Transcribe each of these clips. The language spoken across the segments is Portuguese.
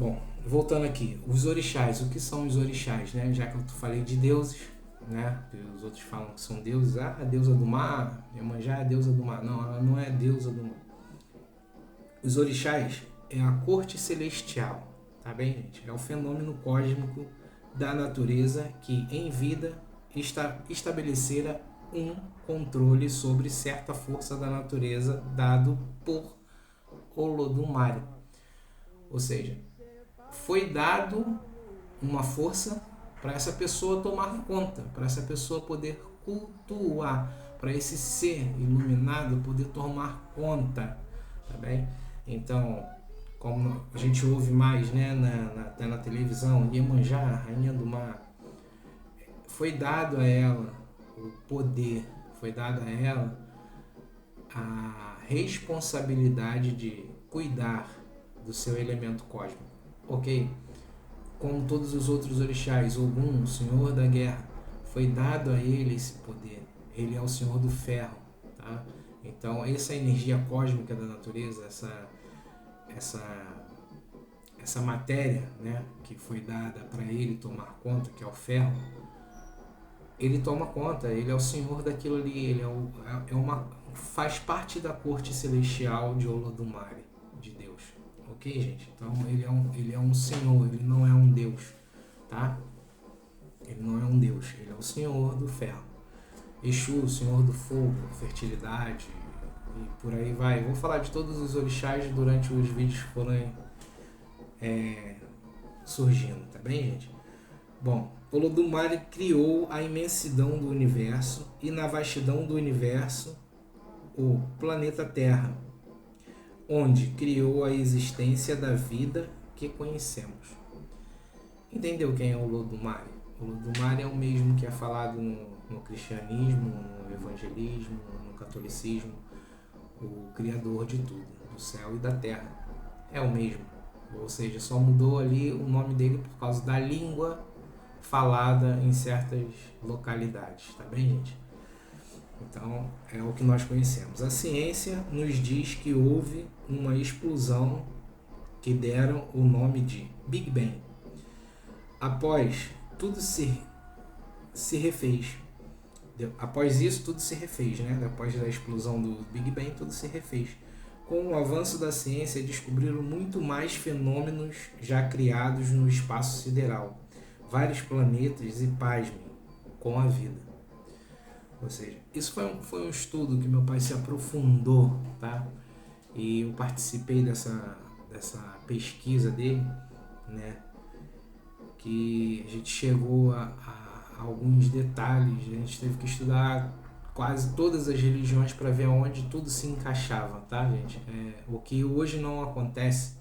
Bom, voltando aqui, os orixás, o que são os orixás, né? Já que eu falei de deuses, né? Os outros falam que são deuses, a deusa do mar, Iemanjá é a deusa do mar. Não, ela não é deusa do mar. Os orixás é a corte celestial, tá bem, gente? É o fenômeno cósmico da natureza que, em vida, estabelecera um controle sobre certa força da natureza dado por Olodumare. Ou seja, foi dado uma força para essa pessoa tomar conta, para essa pessoa poder cultuar, para esse ser iluminado poder tomar conta, tá bem? Então, como a gente ouve mais, né, até na televisão, Iemanjá, rainha do mar, foi dado a ela o poder, foi dado a ela a responsabilidade de cuidar do seu elemento cósmico, ok? Como todos os outros orixás, Ogum, o Senhor da Guerra, foi dado a ele esse poder. Ele é o Senhor do Ferro, tá? Então, essa energia cósmica da natureza, essa matéria, né, que foi dada para ele tomar conta, que é o ferro, ele toma conta, ele é o senhor daquilo ali, ele faz parte da corte celestial de Olodumare, de Deus. Ok, gente? Então ele é um senhor, ele não é um deus, tá? Ele não é um deus, ele é o senhor do ferro. Exu, o senhor do fogo, fertilidade, e por aí vai. Vou falar de todos os orixás durante os vídeos que forem surgindo, tá bem, gente? Bom, Olodumare criou a imensidão do universo e na vastidão do universo o planeta Terra, onde criou a existência da vida que conhecemos. Entendeu quem é Olodumare? Olodumare é o mesmo que é falado no cristianismo, no evangelismo, no catolicismo, o criador de tudo, do céu e da terra. É o mesmo, ou seja, só mudou ali o nome dele por causa da língua falada em certas localidades, tá bem, gente? Então, é o que nós conhecemos. A ciência nos diz que houve uma explosão que deram o nome de Big Bang. Após tudo se refez. Após isso, tudo se refez, né? Após a explosão do Big Bang, tudo se refez. Com o avanço da ciência, descobriram muito mais fenômenos já criados no espaço sideral. Vários planetas e, pasmem, com a vida. Ou seja, isso foi um estudo que meu pai se aprofundou, tá? E eu participei dessa pesquisa dele, né? Que a gente chegou a alguns detalhes, a gente teve que estudar quase todas as religiões para ver onde tudo se encaixava, tá, gente? O que hoje não acontece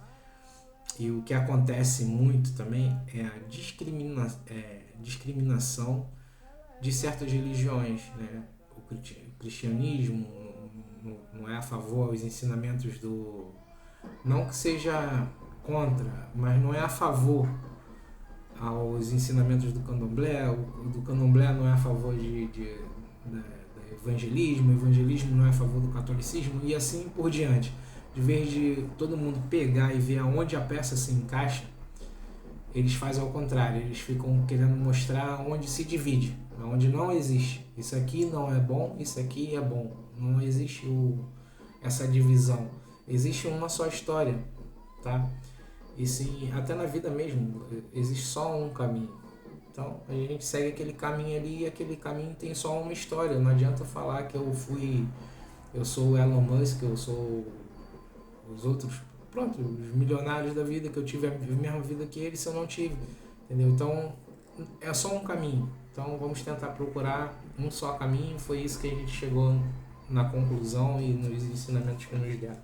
e o que acontece muito também é a discriminação de certas religiões, né? O cristianismo não é a favor aos ensinamentos do... Não que seja contra, mas não é a favor aos ensinamentos do candomblé, o do candomblé não é a favor do evangelismo, o evangelismo não é a favor do catolicismo e assim por diante. De vez de todo mundo pegar e ver aonde a peça se encaixa, eles fazem ao contrário, eles ficam querendo mostrar onde se divide, onde não existe. Isso aqui não é bom, isso aqui é bom. Não existe essa divisão. Existe uma só história, tá? E sim, até na vida mesmo, existe só um caminho. Então, a gente segue aquele caminho ali e aquele caminho tem só uma história. Não adianta falar que eu sou o Elon Musk, eu sou os outros, pronto, os milionários da vida, que eu tive a mesma vida que eles, se eu não tive, entendeu? Então, é só um caminho. Então, vamos tentar procurar um só caminho. Foi isso que a gente chegou na conclusão e nos ensinamentos que nos deram.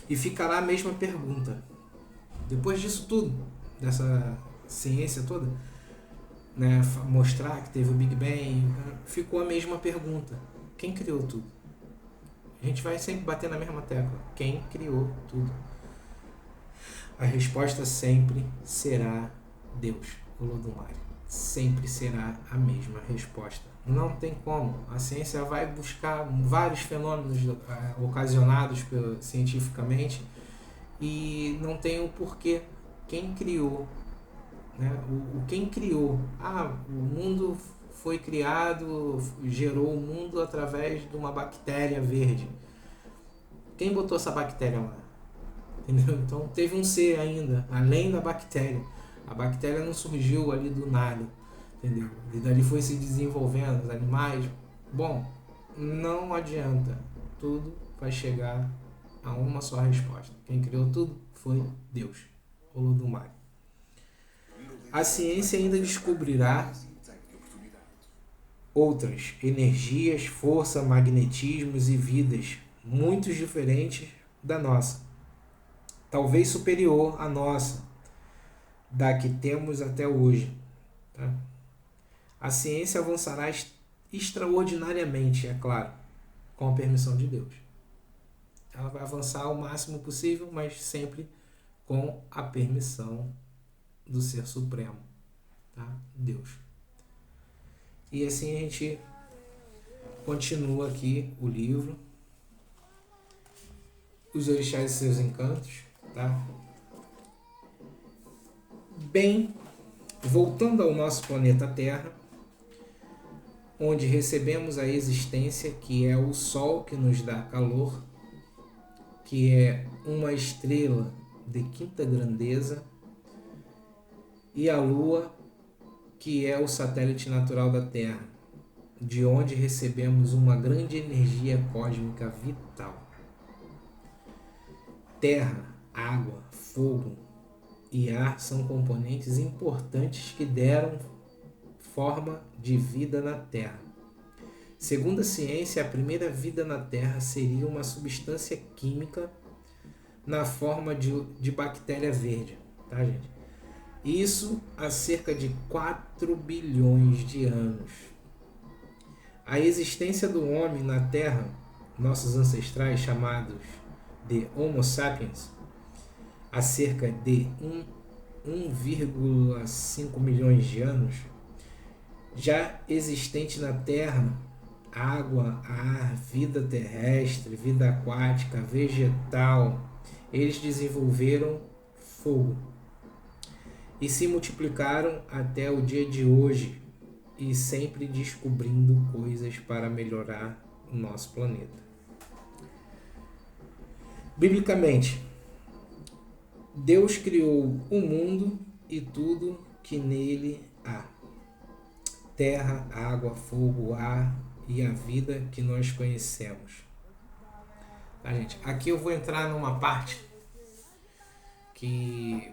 E ficará a mesma pergunta. Depois disso tudo, dessa ciência toda, né, mostrar que teve o Big Bang, ficou a mesma pergunta. Quem criou tudo? A gente vai sempre bater na mesma tecla. Quem criou tudo? A resposta sempre será Deus, Olodumare. Sempre será a mesma resposta. Não tem como. A ciência vai buscar vários fenômenos ocasionados cientificamente e não tem o porquê. Quem criou, né? Quem criou? O mundo foi criado, gerou o mundo através de uma bactéria verde. Quem botou essa bactéria lá? Entendeu? Então teve um ser ainda, além da bactéria. A bactéria não surgiu ali do nada, entendeu? E dali foi se desenvolvendo, os animais. Bom, não adianta. Tudo vai chegar a uma só resposta. Quem criou tudo foi Deus, Olodumare. A ciência ainda descobrirá outras energias, força, magnetismos e vidas muito diferentes da nossa. Talvez superior à nossa, da que temos até hoje. Tá? A ciência avançará extraordinariamente, é claro, com a permissão de Deus. Ela vai avançar o máximo possível, mas sempre com a permissão do Ser Supremo, tá? Deus. E assim a gente continua aqui o livro, Os Orixás e Seus Encantos, tá? Bem, voltando ao nosso planeta Terra, onde recebemos a existência, que é o Sol que nos dá calor, que é uma estrela de quinta grandeza, e a Lua, que é o satélite natural da Terra, de onde recebemos uma grande energia cósmica vital. Terra, água, fogo e ar são componentes importantes que deram forma de vida na Terra. Segundo a ciência, a primeira vida na Terra seria uma substância química na forma de bactéria verde, tá, gente? Isso há cerca de 4 bilhões de anos. A existência do homem na Terra, nossos ancestrais chamados de Homo sapiens, há cerca de 1,5 milhões de anos, já existente na Terra, água, ar, vida terrestre, vida aquática, vegetal, eles desenvolveram fogo e se multiplicaram até o dia de hoje, e sempre descobrindo coisas para melhorar o nosso planeta. Biblicamente, Deus criou o mundo e tudo que nele há. Terra, água, fogo, ar e a vida que nós conhecemos. Tá, gente? Aqui eu vou entrar numa parte que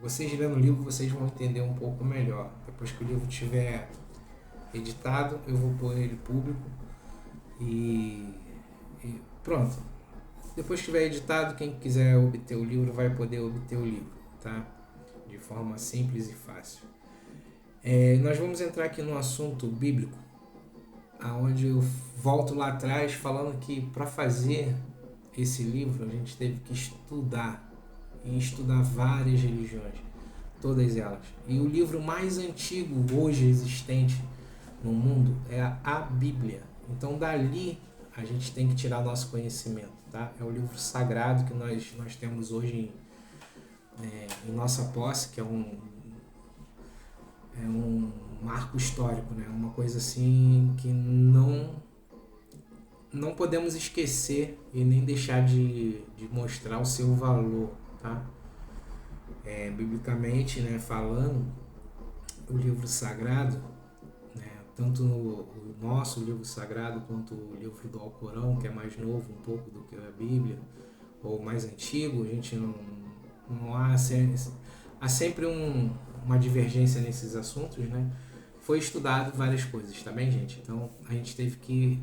vocês lendo o livro, vocês vão entender um pouco melhor. Depois que o livro estiver editado, eu vou pôr ele público e pronto. Depois que estiver editado, quem quiser obter o livro vai poder obter o livro, tá? De forma simples e fácil. Nós vamos entrar aqui no assunto bíblico, aonde eu volto lá atrás falando que para fazer esse livro a gente teve que estudar várias religiões, todas elas. E o livro mais antigo hoje existente no mundo é a Bíblia. Então dali a gente tem que tirar nosso conhecimento, tá? É o livro sagrado que nós temos hoje em nossa posse, que é um marco histórico, né? Uma coisa assim que não podemos esquecer e nem deixar de mostrar o seu valor, tá? Biblicamente, né, falando, o livro sagrado, né, tanto o nosso livro sagrado quanto o livro do Alcorão, que é mais novo um pouco do que a Bíblia, ou mais antigo, a gente não há sempre uma divergência nesses assuntos, né? Foi estudado várias coisas, tá bem, gente? Então a gente teve que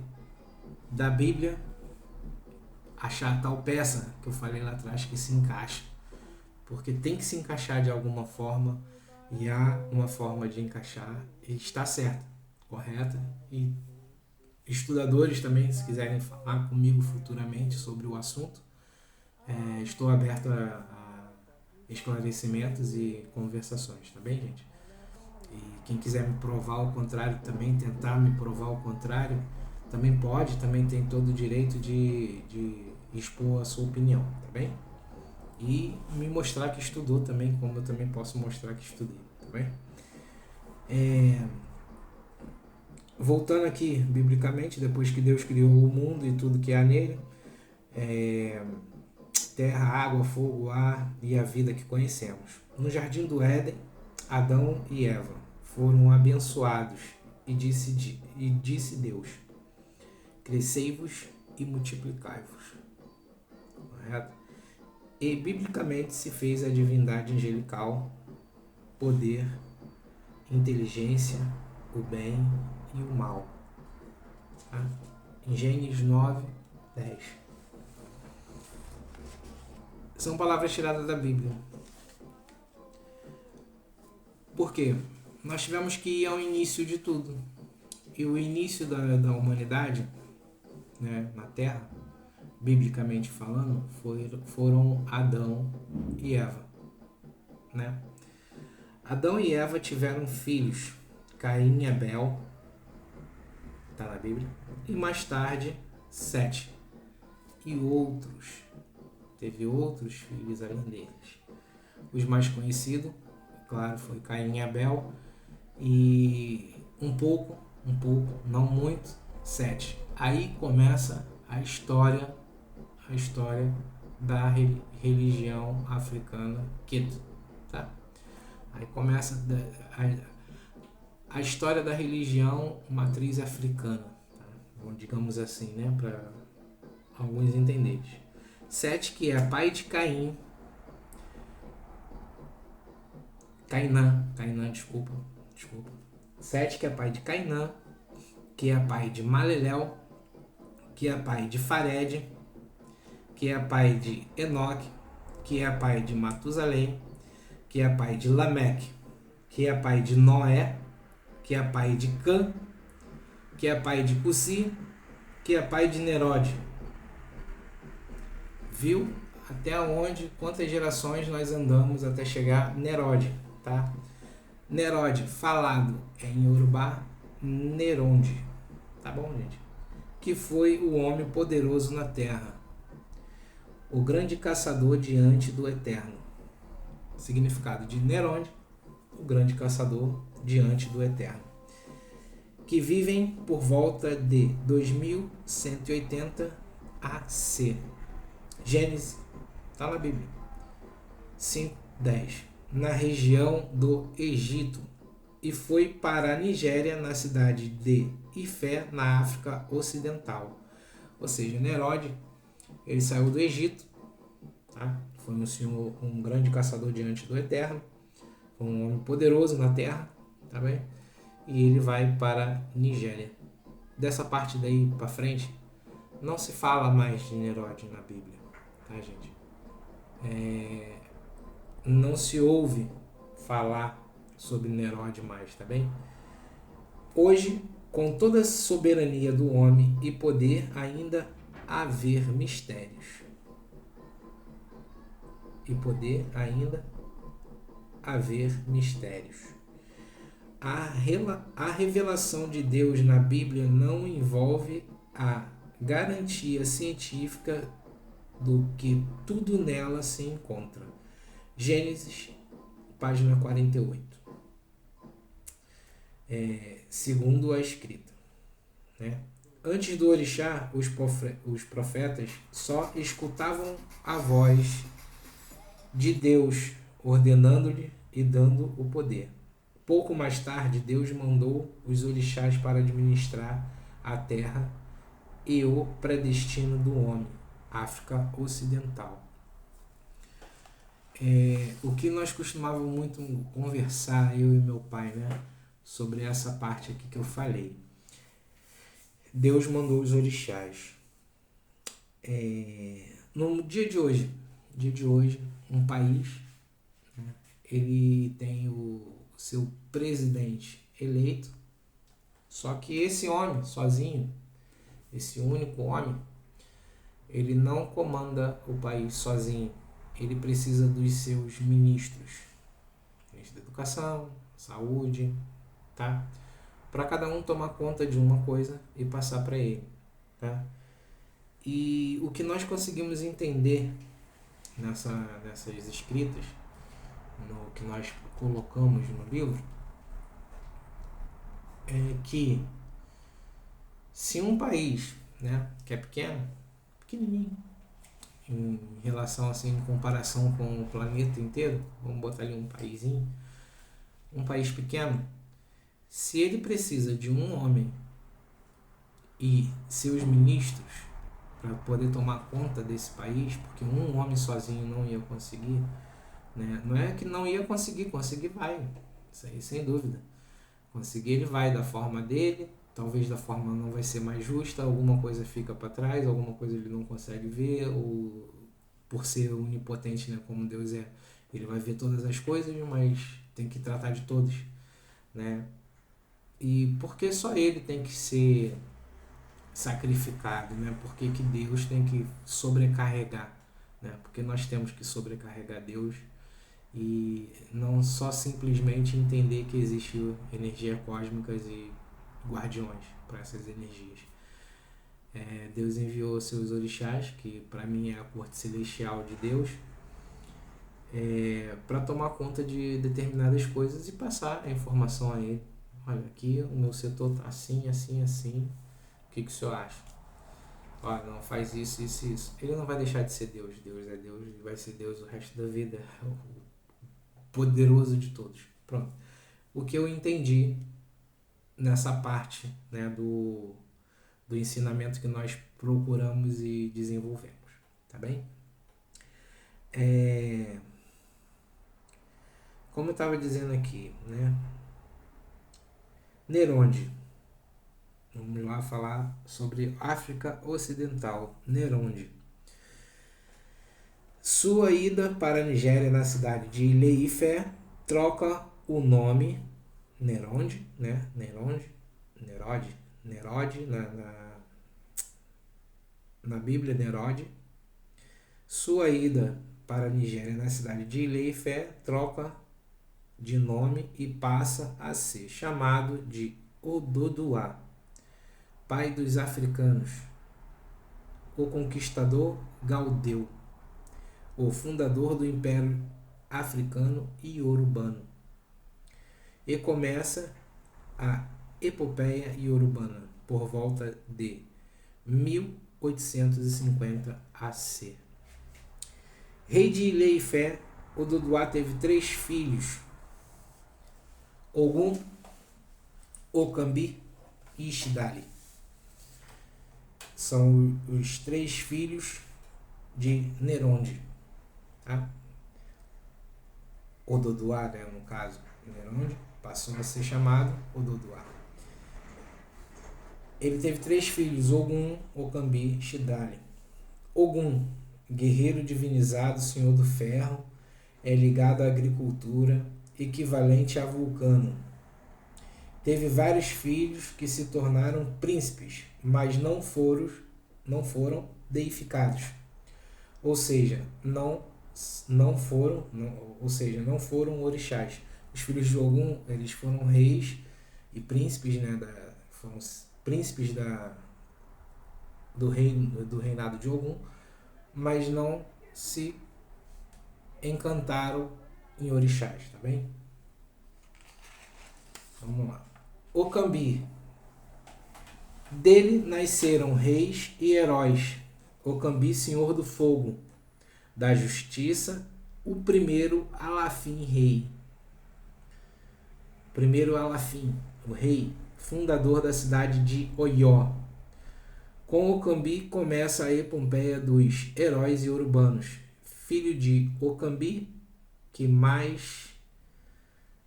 da Bíblia achar a tal peça que eu falei lá atrás que se encaixa, porque tem que se encaixar de alguma forma, e há uma forma de encaixar e está certa, correta. E estudadores também, se quiserem falar comigo futuramente sobre o assunto, estou aberto a esclarecimentos e conversações, tá bem, gente? E quem quiser me provar o contrário também, tentar me provar o contrário, também pode, também tem todo o direito de expor a sua opinião, tá bem? E me mostrar que estudou também, como eu também posso mostrar que estudei, tá bem? Voltando aqui, biblicamente, depois que Deus criou o mundo e tudo que há nele, terra, água, fogo, ar e a vida que conhecemos. No jardim do Éden, Adão e Eva foram abençoados e disse Deus: crescei-vos e multiplicai-vos. Correto? E biblicamente se fez a divindade angelical, poder, inteligência, o bem e o mal. Tá? Em Gênesis 9, 10. São palavras tiradas da Bíblia. Por quê? Nós tivemos que ir ao início de tudo. E o início da humanidade, né, na Terra, biblicamente falando, foram Adão e Eva. Né? Adão e Eva tiveram filhos, Caim e Abel, está na Bíblia, e mais tarde, Sete. E outros. Teve outros filhos além deles. Os mais conhecidos, claro, foi Caim e Abel, e um pouco, não muito, Sete. Aí começa a história da religião africana Keto, tá? Aí começa a história da religião matriz africana, tá? Digamos assim, né, para alguns entenderes. Sete, que é pai de Cainã, desculpa. Sete, que é pai de Cainã, que é pai de Maleléu, que é pai de Fared, que é pai de Enoque, que é pai de Matusalém, que é pai de Lameque, que é pai de Noé, que é pai de Cã, que é pai de Cussi, que é pai de Nerode. Viu até onde, quantas gerações nós andamos até chegar Nerode, tá? Nerode, falado em Yorubá, Neronde, tá bom, gente? Que foi o homem poderoso na terra, o grande caçador diante do Eterno. Significado de Neronde, o grande caçador diante do Eterno. Que vivem por volta de 2180 AC. Gênesis, está na Bíblia, 5:10, na região do Egito, e foi para a Nigéria, na cidade de Ifé, na África Ocidental. Ou seja, Nerode, ele saiu do Egito, tá? Foi um grande caçador diante do Eterno, foi um homem poderoso na terra, tá bem? E ele vai para a Nigéria. Dessa parte daí para frente, não se fala mais de Nerode na Bíblia, tá, gente? Não se ouve falar sobre Nerode mais, tá bem? Hoje, com toda a soberania do homem e poder, ainda haver mistérios. A revelação de Deus na Bíblia não envolve a garantia científica do que tudo nela se encontra. Gênesis, página 48. Segundo a escrita, né? Antes do orixá, os profetas só escutavam a voz de Deus, ordenando-lhe e dando o poder. Pouco mais tarde, Deus mandou os orixás para administrar a terra e o predestino do homem, África Ocidental. O que nós costumávamos muito conversar, eu e meu pai, né, sobre essa parte aqui que eu falei. Deus mandou os orixás. No dia de hoje, um país, né, ele tem o seu presidente eleito, só que esse homem, sozinho, esse único homem, ele não comanda o país sozinho. Ele precisa dos seus ministros. Ministro da Educação, Saúde, tá? Para cada um tomar conta de uma coisa e passar para ele, tá? E o que nós conseguimos entender nessas escritas, no que nós colocamos no livro, é que se um país, né, que é pequeno, pequenininho, em relação assim, em comparação com o planeta inteiro, vamos botar ali um paísinho, um país pequeno, se ele precisa de um homem e seus ministros para poder tomar conta desse país, porque um homem sozinho não ia conseguir, né? Não é que não ia conseguir vai, isso aí sem dúvida. Conseguir ele vai da forma dele, talvez da forma não vai ser mais justa, alguma coisa fica para trás, alguma coisa ele não consegue ver, ou por ser onipotente, né, como Deus é, ele vai ver todas as coisas, mas tem que tratar de todos, né? E porque só ele tem que ser sacrificado, né? Porque que Deus tem que sobrecarregar, né? Porque nós temos que sobrecarregar Deus e não só simplesmente entender que existe energias cósmicas e guardiões para essas energias. Deus enviou seus orixás, que para mim é a corte celestial de Deus, para tomar conta de determinadas coisas e passar a informação a ele. Olha, aqui o meu setor está assim, assim, assim. O que o senhor acha? Olha, não faz isso, isso, isso. Ele não vai deixar de ser Deus. Deus é Deus, ele vai ser Deus o resto da vida. É o poderoso de todos. Pronto. O que eu entendi nessa parte, né, do ensinamento que nós procuramos e desenvolvemos. Tá bem? Como eu estava dizendo aqui, né? Neronde. Vamos lá falar sobre África Ocidental. Neronde. Sua ida para a Nigéria na cidade de Ilé-Ifé troca o nome Neronde, né? Nerode, na Bíblia Nerode. Sua ida para a Nigéria na cidade de Ilé-Ifé troca de nome e passa a ser chamado de Ododuá, pai dos africanos, o conquistador Gaudeu, o fundador do Império Africano e Iorubano. E começa a epopeia iorubana por volta de 1850 AC. Rei de Ilé-Ifé, Ododuá teve 3 filhos: Ogum, Okambi e Ishidali. São os 3 filhos de Neronde. Tá? Ododuá, né, no caso, Neronde, passou a ser chamado Ododuá. Ele teve 3 filhos: Ogum, Okambi e Shidali. Ogum, guerreiro divinizado, senhor do ferro, é ligado à agricultura, equivalente a Vulcano. Teve vários filhos que se tornaram príncipes, mas não foram deificados. Ou seja, não foram orixás. Os filhos de Ogum, eles foram reis e príncipes, né, foram príncipes do reinado de Ogum, mas não se encantaram em orixás, tá bem? Vamos lá. Okambi. Dele nasceram reis e heróis. Okambi, senhor do fogo, da justiça, o primeiro Alafim rei. Primeiro Alafim, o rei, fundador da cidade de Oió. Com Okambi começa a epopeia dos heróis iorubãnos. Filho de Okambi, que mais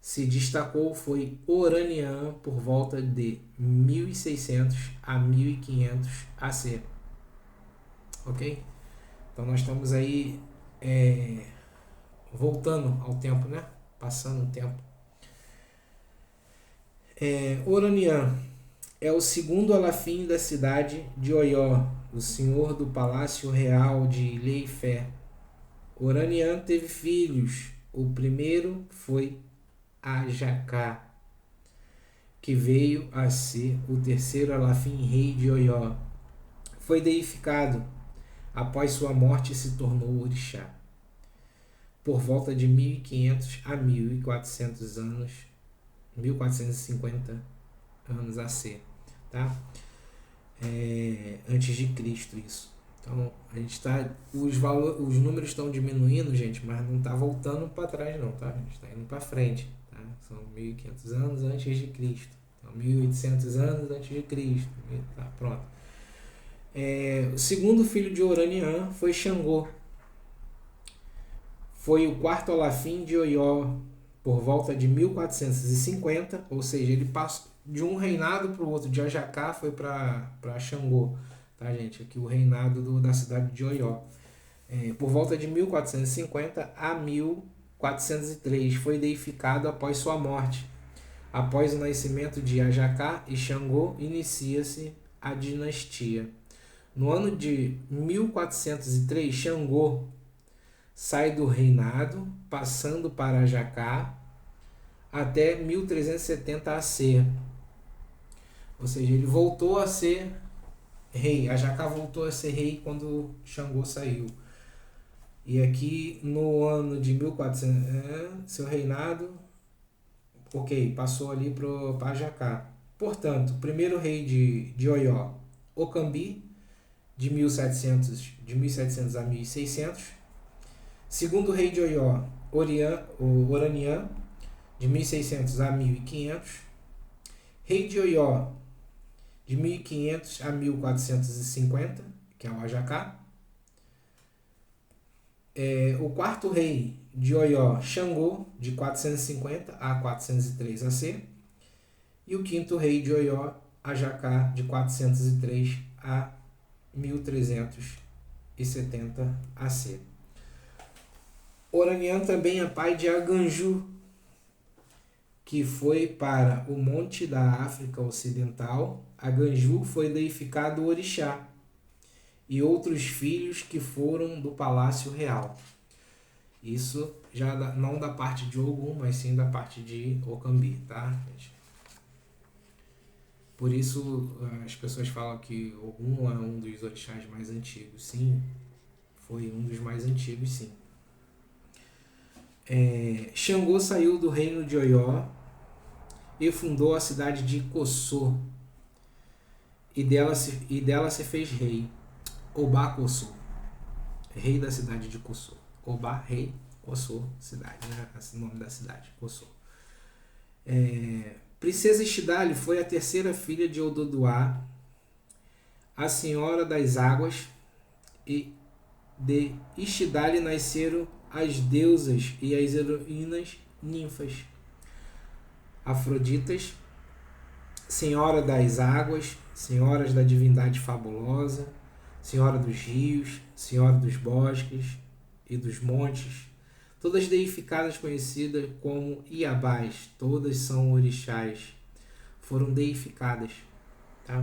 se destacou foi Oranian por volta de 1600 a 1500 AC. Ok? Então nós estamos aí voltando ao tempo, né? Passando o tempo. Oranian é o segundo Alafim da cidade de Oió, o senhor do palácio real de Ilé-Ifé. Oranian teve filhos. O primeiro foi Ajacá, que veio a ser o terceiro Alafim rei de Oió. foi deificado. Após sua morte se tornou orixá. Por volta de 1500 a 1400 anos, 1450 anos AC, tá? Antes de Cristo isso. Então a gente tá, os números estão diminuindo, gente, mas não está voltando para trás não, tá? A gente está indo para frente, tá? São 1500 anos antes de Cristo, então 1800 anos antes de Cristo, tá? Pronto. O segundo filho de Oranian foi Xangô. Foi o quarto Alafim de Oió por volta de 1450, ou seja, ele passou de um reinado para o outro, de Ajacá foi para Xangô, tá, gente? Aqui o reinado da cidade de Oió. Por volta de 1450 a 1403 foi deificado após sua morte. Após o nascimento de Ajacá e Xangô, inicia-se a dinastia. No ano de 1403, Xangô sai do reinado, passando para Ajacá, até 1370 AC. Ou seja, ele voltou a ser rei. Ajacá voltou a ser rei quando Xangô saiu. E aqui no ano de 1400, seu reinado, passou ali para Ajacá. Portanto, primeiro rei de Oió, Ocambi, de 1700 a 1600. Segundo rei de Oió, Oranian, de 1600 a 1500. Rei de Oió, de 1500 a 1450, que é o Ajacá. O quarto rei de Oió, Xangô, de 450 a 403 AC. E o quinto rei de Oió, Ajacá, de 403 a 1370 AC. Oranian também é pai de Aganju, que foi para o monte da África Ocidental. Aganju foi deificado orixá, e outros filhos que foram do palácio real. Isso já não da parte de Ogum, mas sim da parte de Ocambi, tá, gente? Por isso as pessoas falam que Ogum é um dos orixás mais antigos. Sim, foi um dos mais antigos, sim. Xangô saiu do reino de Oió e fundou a cidade de Kossô, e dela se fez rei. Obá Kossô, rei da cidade de Kossô. Obá, rei, Kossô, cidade, né? Esse nome da cidade, Kossô. Princesa Ishidali foi a terceira filha de Ododuá, a senhora das águas, e de Ishidali nasceram as deusas e as heroínas ninfas. Afroditas, senhora das águas, senhoras da divindade fabulosa, senhora dos rios, senhora dos bosques e dos montes, todas deificadas conhecidas como Iabás, todas são orixás, foram deificadas. Tá?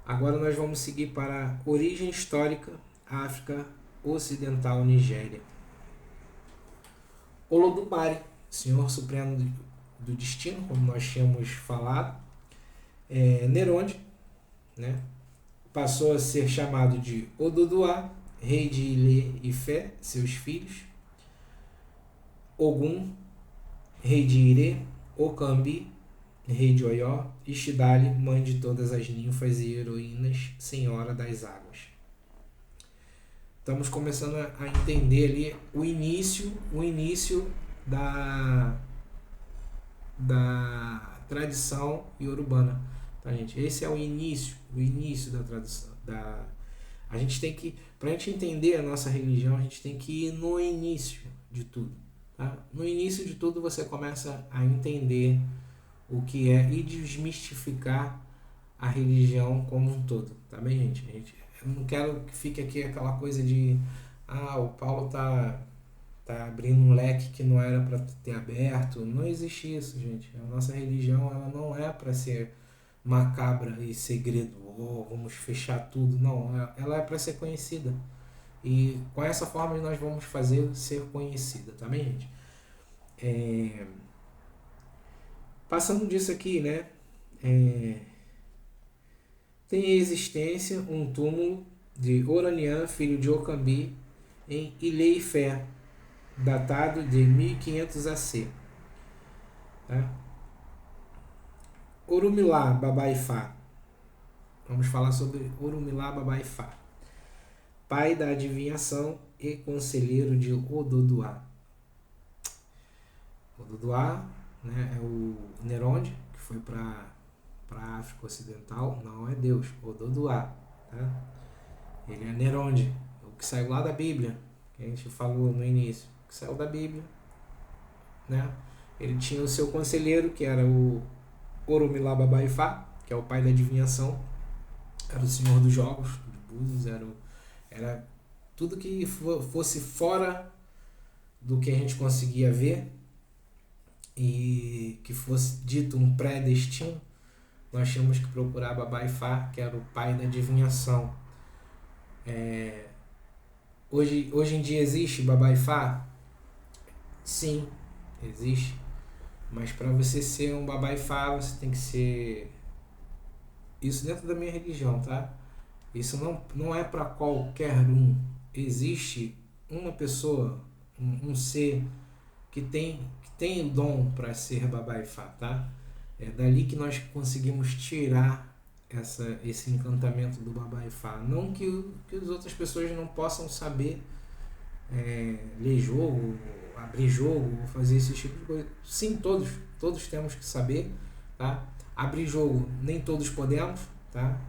Agora nós vamos seguir para a origem histórica, África Ocidental, Nigéria. Olodumare, Senhor Supremo do Destino, como nós tínhamos falado. Neronde, né? Passou a ser chamado de Ododuá, rei de Ilê e Fé, seus filhos. Ogum, rei de Irê. Ocambi, rei de Oió. Ishidali, mãe de todas as ninfas e heroínas, senhora das águas. Estamos começando a entender ali o início da tradição iorubana, tá, gente? Esse é o início da tradição. A gente tem que, para a gente entender a nossa religião, a gente tem que ir no início de tudo. Tá? No início de tudo você começa a entender o que é e desmistificar a religião como um todo, tá bem, gente? Eu não quero que fique aqui aquela coisa de o Paulo tá abrindo um leque que não era para ter aberto. Não existe isso, gente. A nossa religião ela não é para ser macabra e segredo, vamos fechar tudo. Não, ela é para ser conhecida. E com essa forma nós vamos fazer ser conhecida, tá bem, gente? Passando disso aqui, né? tem em existência um túmulo de Oranian, filho de Ocambi, em Ilê-Ifé, datado de 1500 AC. Tá? Orumilá Babaifá. Vamos falar sobre Orumilá Babaifá, pai da adivinhação e conselheiro de Ododuá. Ododuá, né, é o Neronde, que foi para a África Ocidental. Não é Deus, Ododuá. Tá? Ele é Neronde, o que saiu lá da Bíblia, que a gente falou no início, que saiu da Bíblia. Né? Ele tinha o seu conselheiro, que era o Orumilá Babaifá, que é o pai da adivinhação, era o senhor dos jogos, de búzios, era tudo que fosse fora do que a gente conseguia ver e que fosse dito um pré-destino, nós tínhamos que procurar Babaifá, que era o pai da adivinhação. Hoje em dia existe Babaifá? Sim, existe. Mas para você ser um Babaifá, você tem que ser... Isso dentro da minha religião, tá? Isso não é para qualquer um. Existe uma pessoa, um ser que tem o dom para ser Babaifá, tá? É dali que nós conseguimos tirar esse encantamento do Babaifá. Não que as outras pessoas não possam saber ler jogo, abrir jogo, fazer esse tipo de coisa. Sim, todos temos que saber, tá? Abrir jogo, nem todos podemos, tá?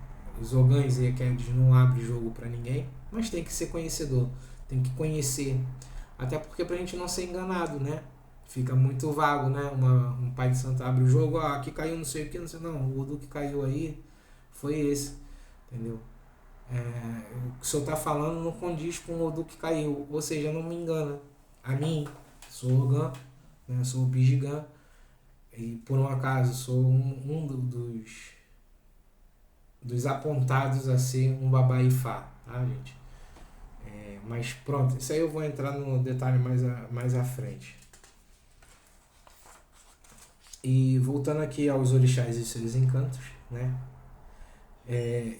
Os Ogãs e Ekeds não abrem jogo para ninguém, mas tem que ser conhecedor, tem que conhecer. Até porque pra gente não ser enganado, né? Fica muito vago, né? Um pai de santo abre o jogo, aqui caiu não sei o que, não sei. Não, o Odu que caiu aí foi esse, entendeu? O que o senhor está falando não condiz com o Odu que caiu, ou seja, não me engana. A mim, sou Ogã, né? Sou o Bijigã, e por um acaso sou um dos apontados a ser um Babaifá, tá, gente? Mas pronto, isso aí eu vou entrar no detalhe mais à frente. E voltando aqui aos orixás e seus encantos, né?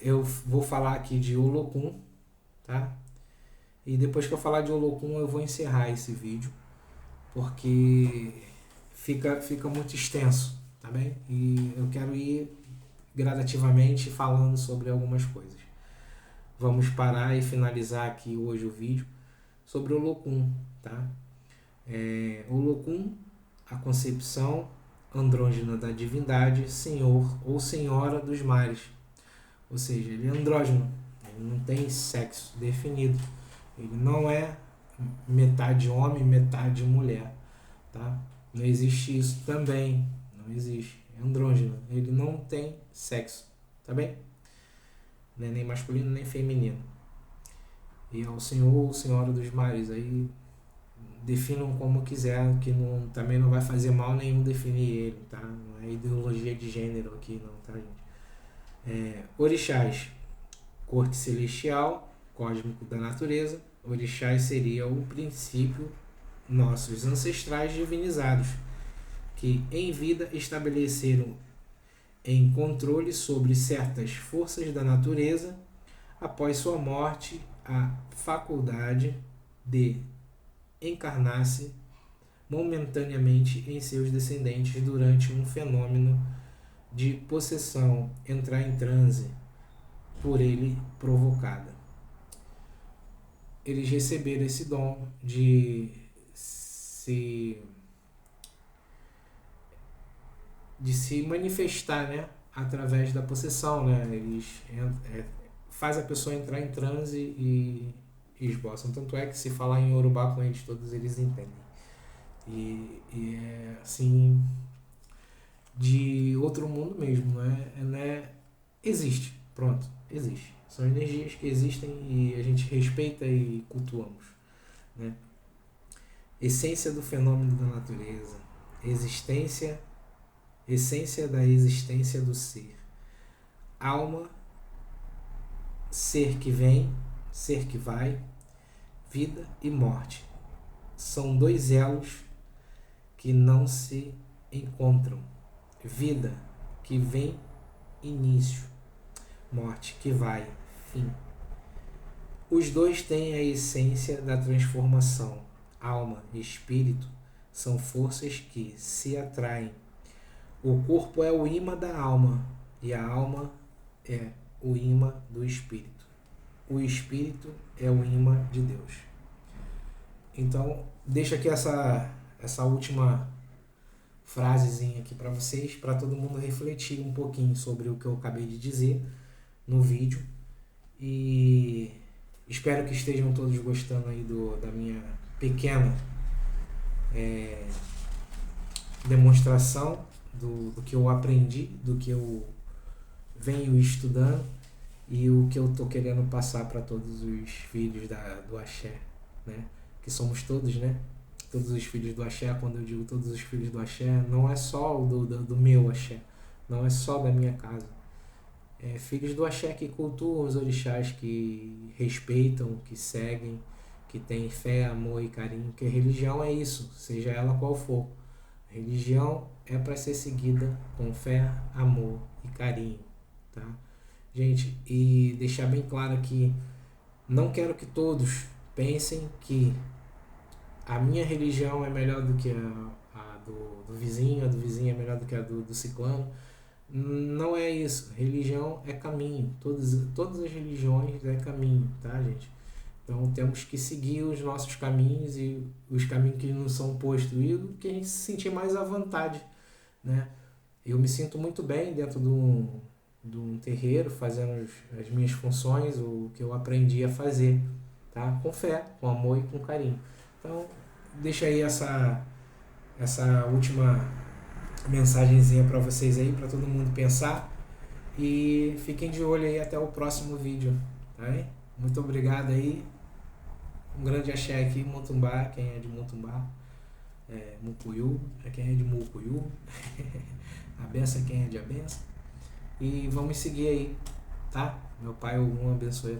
Eu vou falar aqui de Olokun, tá? E depois que eu falar de Olokun eu vou encerrar esse vídeo, porque fica muito extenso, tá bem? E eu quero ir gradativamente falando sobre algumas coisas. Vamos parar e finalizar aqui hoje o vídeo sobre Olokun, tá? Olokun, a concepção andrógena da divindade, senhor ou senhora dos mares. Ou seja, ele é andrógeno, ele não tem sexo definido. Ele não é metade homem, metade mulher, tá? Não existe isso também, não existe. É andrógeno, ele não tem sexo, tá bem? Não é nem masculino nem feminino. E é o senhor ou senhora dos mares, aí definam como quiser, que também não vai fazer mal nenhum definir ele, tá? Não é ideologia de gênero aqui não, tá, gente? Orixás, corte celestial, cósmico da natureza. Orixás seria o princípio, nossos ancestrais divinizados, que em vida estabeleceram em controle sobre certas forças da natureza, após sua morte, a faculdade de encarnar-se momentaneamente em seus descendentes durante um fenômeno de possessão, entrar em transe por ele provocada. Eles receberam esse dom de se manifestar, né, através da possessão, né? Eles faz a pessoa entrar em transe e esboçam. Tanto é que se falar em Yorubá com eles, todos eles entendem. E é assim, de outro mundo mesmo, né? Existe, pronto, existe. São energias que existem e a gente respeita e cultuamos, né? Essência do fenômeno da natureza, essência da existência do ser, alma, ser que vem, ser que vai, vida e morte. São dois elos que não se encontram. Vida, que vem início. morte, que vai, fim. Os dois têm a essência da transformação. Alma e espírito são forças que se atraem. O corpo é o imã da alma e a alma é o imã do espírito. O espírito é o imã de Deus. Então, deixa aqui essa última frasezinha aqui para vocês, para todo mundo refletir um pouquinho sobre o que eu acabei de dizer no vídeo. E espero que estejam todos gostando aí da minha pequena demonstração do que eu aprendi, do que eu venho estudando e o que eu estou querendo passar para todos os filhos do Axé, né? Que somos todos, né? Todos os filhos do Axé. Quando eu digo todos os filhos do Axé, não é só do meu Axé, não é só da minha casa. Filhos do Axé que cultuam os orixás, que respeitam, que seguem, que têm fé, amor e carinho, porque religião é isso, seja ela qual for. Religião é para ser seguida com fé, amor e carinho, tá? Gente, e deixar bem claro que não quero que todos pensem que a minha religião é melhor do que a do vizinho, a do vizinho é melhor do que a do ciclano. Não é isso. Religião é caminho. Todas as religiões é caminho, tá, gente? Então temos que seguir os nossos caminhos e os caminhos que nos são postos e o que a gente se sentir mais à vontade, né? Eu me sinto muito bem dentro de um terreiro, fazendo as minhas funções, o que eu aprendi a fazer, tá? Com fé, com amor e com carinho. Então, deixa aí essa última mensagenzinha para vocês aí, para todo mundo pensar. E fiquem de olho aí até o próximo vídeo, tá aí? Muito obrigado aí. Um grande axé aqui, Montumbá, quem é de Montumbá. Mucuyu, quem é de Mucuyu. A benção é quem é de a benção. E vamos seguir aí, tá? Meu pai, algum abençoe.